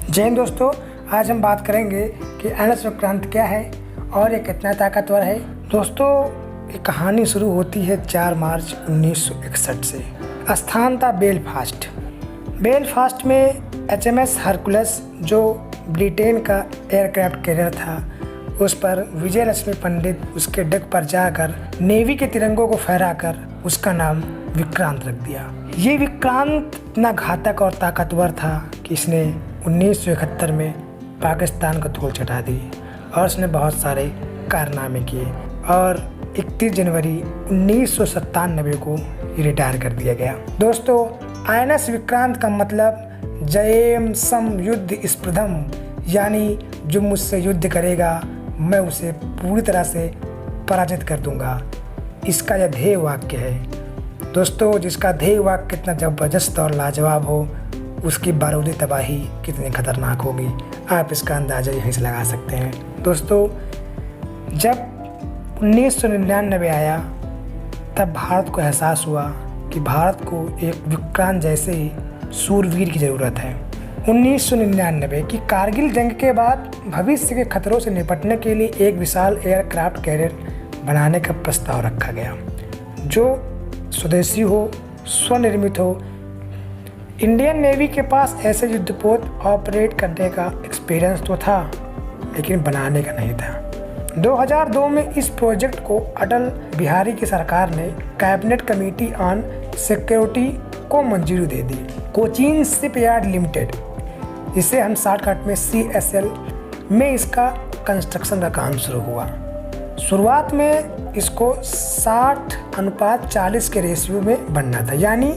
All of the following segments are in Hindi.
जय हिंद दोस्तों, आज हम बात करेंगे कि आयनस विक्रांत क्या है और ये कितना ताकतवर है। दोस्तों, ये कहानी शुरू होती है 4 मार्च 1961 से। स्थान था बेलफास्ट। बेलफास्ट में HMS हरकुलस, जो ब्रिटेन का एयरक्राफ्ट कैरियर था, उस पर विजय लक्ष्मी पंडित उसके डेक पर जाकर नेवी के तिरंगों को फहराकर उसका नाम विक्रांत रख दिया। ये विक्रांत इतना घातक और ताकतवर था कि इसने 1971 में पाकिस्तान को धूल चटा दी और उसने बहुत सारे कारनामे किए और 31 जनवरी 1997 को रिटायर कर दिया गया। दोस्तों, INS विक्रांत का मतलब जयेम सम युद्ध स्पृधम, यानी जो मुझसे युद्ध करेगा मैं उसे पूरी तरह से पराजित कर दूंगा। इसका यह ध्येय वाक्य है। दोस्तों, जिसका ध्येय वाक्य कितना ज़बरदस्त और लाजवाब हो, उसकी बारूदी तबाही कितनी खतरनाक होगी, आप इसका अंदाज़ा यहीं से लगा सकते हैं। दोस्तों, जब 1999 आया तब भारत को एहसास हुआ कि भारत को एक विक्रांत जैसे ही सूरवीर की ज़रूरत है। 1999 की कारगिल जंग के बाद भविष्य के खतरों से निपटने के लिए एक विशाल एयरक्राफ्ट कैरियर बनाने का प्रस्ताव रखा गया, जो स्वदेशी हो, स्वनिर्मित हो। इंडियन नेवी के पास ऐसे युद्धपोत ऑपरेट करने का एक्सपीरियंस तो था, लेकिन बनाने का नहीं था। 2002 में इस प्रोजेक्ट को अटल बिहारी की सरकार ने कैबिनेट कमेटी ऑन सिक्योरिटी को मंजूरी दे दी। कोचीन शिपयार्ड लिमिटेड, जिसे हम शॉर्टकट में CSL में इसका कंस्ट्रक्शन का काम शुरू हुआ। शुरुआत में इसको 60:40 के रेशियो में बनना था, यानी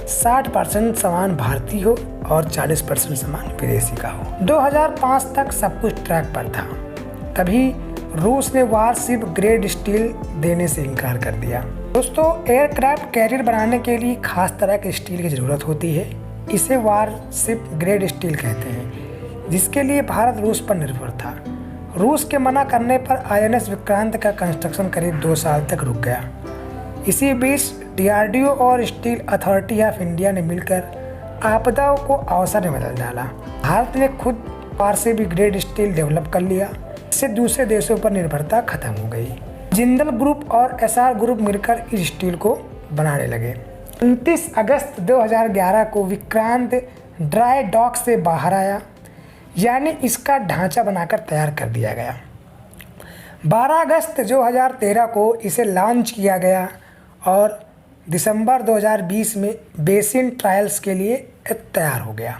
60% सामान भारतीय हो और 40% सामान विदेशी का हो। 2005 तक सब कुछ ट्रैक पर था। तभी रूस ने वारशिप ग्रेड स्टील देने से इनकार कर दिया। दोस्तों, एयरक्राफ्ट कैरियर बनाने के लिए खास तरह के स्टील की ज़रूरत होती है। इसे वारशिप ग्रेड स्टील कहते हैं, जिसके लिए भारत रूस पर निर्भर था। रूस के मना करने पर INS विक्रांत का कंस्ट्रक्शन करीब 2 साल तक रुक गया। इसी बीच DRDO और स्टील अथॉरिटी ऑफ इंडिया ने मिलकर आपदाओं को अवसर में बदल डाला। भारत ने खुद वारशिप ग्रेड स्टील डेवलप कर लिया। इससे दूसरे देशों पर निर्भरता खत्म हो गई। जिंदल ग्रुप और SR ग्रुप मिलकर इस स्टील को बनाने लगे। 29 अगस्त 2011 को विक्रांत ड्राई डॉक से बाहर आया, यानी इसका ढांचा बनाकर तैयार कर दिया गया। 12 अगस्त 2013 को इसे लॉन्च किया गया और दिसंबर 2020 में बेसिन ट्रायल्स के लिए तैयार हो गया।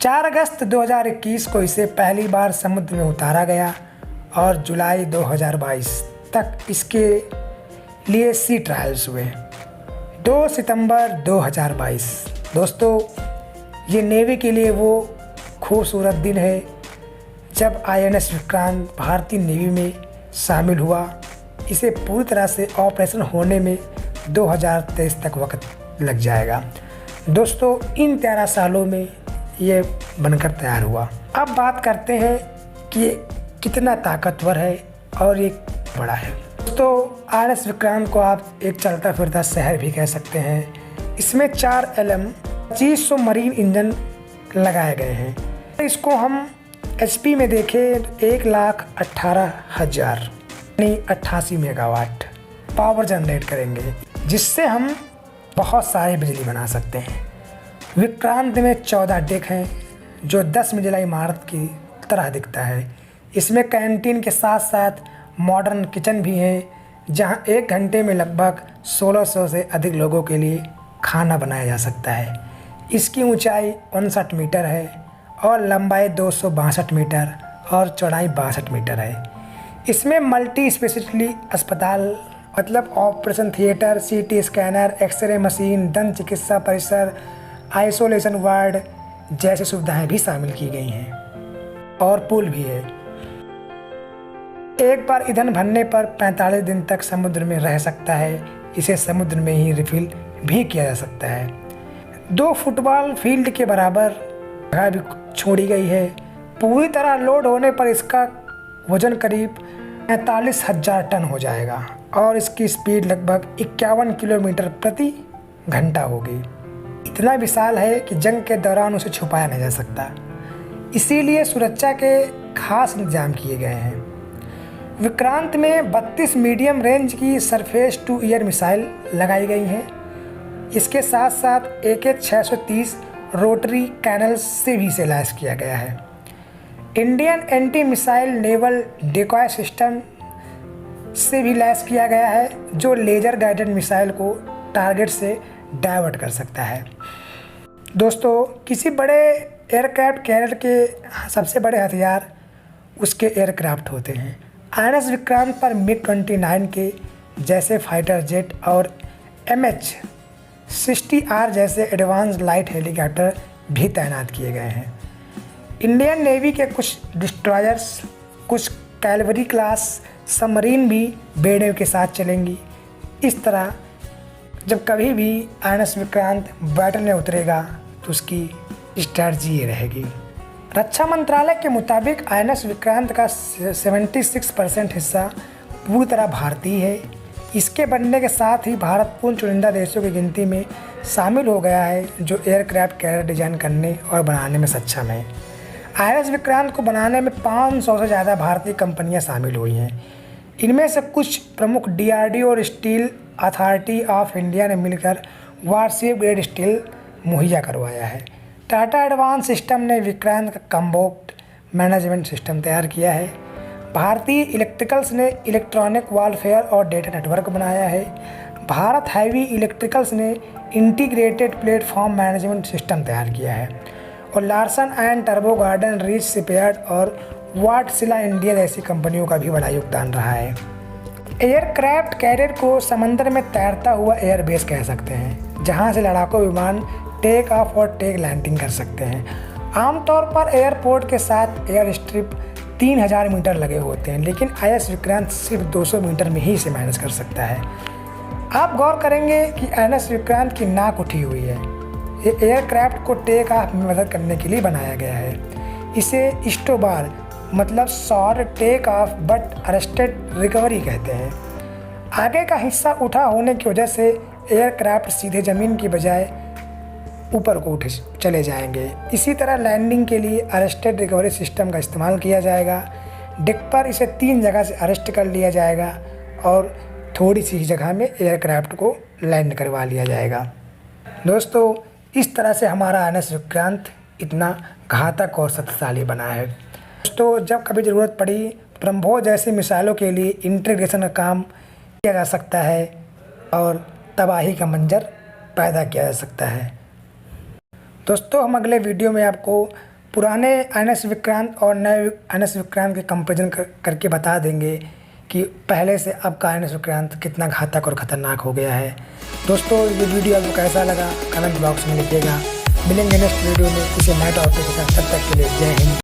4 अगस्त 2021 को इसे पहली बार समुद्र में उतारा गया और जुलाई 2022 तक इसके लिए सी ट्रायल्स हुए। 2 सितंबर 2022। दोस्तों, ये नेवी के लिए वो खूबसूरत दिन है जब INS विक्रांत भारतीय नेवी में शामिल हुआ। इसे पूरी तरह से ऑपरेशन होने में 2023 तक वक्त लग जाएगा। दोस्तों, इन 13 सालों में ये बनकर तैयार हुआ। अब बात करते हैं कि ये कितना ताकतवर है और ये बड़ा है। दोस्तों, INS विक्रांत को आप एक चलता फिरता शहर भी कह सकते हैं। इसमें 4 LM 2500 मरीन इंजन लगाए गए हैं। इसको हम HP में देखें तो 1,18,000 यानी 88 मेगावाट पावर जनरेट करेंगे, जिससे हम बहुत सारी बिजली बना सकते हैं। विक्रांत में 14 डेक हैं, जो 10 मंजिला इमारत की तरह दिखता है। इसमें कैंटीन के साथ साथ मॉडर्न किचन भी है, जहां 1 घंटे में लगभग 1600 से अधिक लोगों के लिए खाना बनाया जा सकता है। इसकी ऊंचाई 59 मीटर है और लंबाई 262 मीटर और चौड़ाई 62 मीटर है। इसमें मल्टी स्पेशलिटी अस्पताल, मतलब operation theatre, CT scanner, X ray machine, दंत चिकित्सा परिसर, आइसोलेशन वार्ड जैसी सुविधाएं भी शामिल की गई हैं और पुल भी है। एक बार ईंधन भरने पर 45 दिन तक समुद्र में रह सकता है। इसे समुद्र में ही रिफिल भी किया जा सकता है। 2 फुटबॉल फील्ड के बराबर जगह भी छोड़ी गई है। पूरी तरह लोड होने पर इसका वजन करीब 45,000 टन हो जाएगा और इसकी स्पीड लगभग 51 किलोमीटर प्रति घंटा होगी। इतना विशाल है कि जंग के दौरान उसे छुपाया नहीं जा सकता। इसीलिए सुरक्षा के खास इंतजाम किए गए हैं। विक्रांत में 32 मीडियम रेंज की सरफेस टू एयर मिसाइल लगाई गई हैं। इसके साथ साथ AK-630 रोटरी कैनल्स से भी इसे लैस किया गया है। Indian anti missile naval decoy system से भी लैस किया गया है, जो लेज़र गाइडेड मिसाइल को टारगेट से डाइवर्ट कर सकता है। दोस्तों, किसी बड़े एयरक्राफ्ट कैरियर के सबसे बड़े हथियार उसके एयरक्राफ्ट होते हैं। INS विक्रांत पर MiG-29 के जैसे फाइटर जेट और MH-60R जैसे एडवांस लाइट हेलीकॉप्टर भी तैनात किए गए हैं। इंडियन नेवी के कुछ डिस्ट्रॉयर्स, कुछ कैलवरी क्लास सबमरीन भी बेड़े के साथ चलेंगी। इस तरह जब कभी भी INS विक्रांत बैटल में उतरेगा तो उसकी स्ट्रैटेजी ये रहेगी। रक्षा मंत्रालय के मुताबिक INS विक्रांत का 76% हिस्सा पूरी तरह भारतीय है। इसके बनने के साथ ही भारत उन चुनिंदा देशों की गिनती में शामिल हो गया है जो एयरक्राफ्ट कैरियर डिज़ाइन करने और बनाने में सक्षम है। INS विक्रांत को बनाने में 500 से ज़्यादा भारतीय कंपनियां शामिल हुई हैं। इनमें से कुछ प्रमुख DRDO और स्टील अथॉरिटी ऑफ इंडिया ने मिलकर वारशिप ग्रेड स्टील मुहैया करवाया है। टाटा एडवांस सिस्टम ने विक्रांत का कॉम्बैट मैनेजमेंट सिस्टम तैयार किया है। भारतीय इलेक्ट्रिकल्स ने इलेक्ट्रॉनिक वॉरफेयर और डेटा नेटवर्क बनाया है। भारत हैवी इलेक्ट्रिकल्स ने इंटीग्रेटेड प्लेटफॉर्म मैनेजमेंट सिस्टम तैयार किया है। और Larsen and turbo garden, reach shipyard और वाटसिला इंडिया जैसी कंपनियों का भी बड़ा योगदान रहा है। एयरक्राफ्ट कैरियर को समंदर में तैरता हुआ एयरबेस कह सकते हैं, जहां से लड़ाकू विमान टेक ऑफ और टेक लैंडिंग कर सकते हैं। आमतौर पर एयरपोर्ट के साथ एयर स्ट्रिप 3000 मीटर लगे होते हैं, लेकिन INS विक्रांत सिर्फ 200 मीटर में ही इसे मैनेज कर सकता है। आप गौर करेंगे कि INS विक्रांत की नाक उठी हुई है। ये एयरक्राफ्ट को टेक ऑफ में मदद करने के लिए बनाया गया है। इसे स्टोबार मतलब short take off but arrested recovery कहते हैं। आगे का हिस्सा उठा होने की वजह से एयरक्राफ्ट सीधे ज़मीन की बजाय ऊपर को उठे चले जाएंगे। इसी तरह लैंडिंग के लिए अरेस्टेड रिकवरी सिस्टम का इस्तेमाल किया जाएगा। डेक पर इसे 3 जगह से अरेस्ट कर लिया जाएगा और थोड़ी सी जगह में एयरक्राफ्ट को लैंड करवा लिया जाएगा। दोस्तों, इस तरह से हमारा INS विक्रांत इतना घातक और शक्तिशाली बना है। दोस्तों, जब कभी ज़रूरत पड़ी ब्रह्मोस जैसी मिसाइलों के लिए इंटीग्रेशन का काम किया जा सकता है और तबाही का मंजर पैदा किया जा सकता है। दोस्तों, हम अगले वीडियो में आपको पुराने INS विक्रांत और नए INS विक्रांत के कंपेरिजन करके बता देंगे कि पहले से अब का INS विक्रांत कितना घातक और ख़तरनाक हो गया है। दोस्तों, ये वीडियो आपको कैसा लगा कमेंट बॉक्स में लिखिएगा। मिलेंगे नेक्स्ट वीडियो में किसी नए टॉपिक के साथ। तब तक के लिए जय हिंद।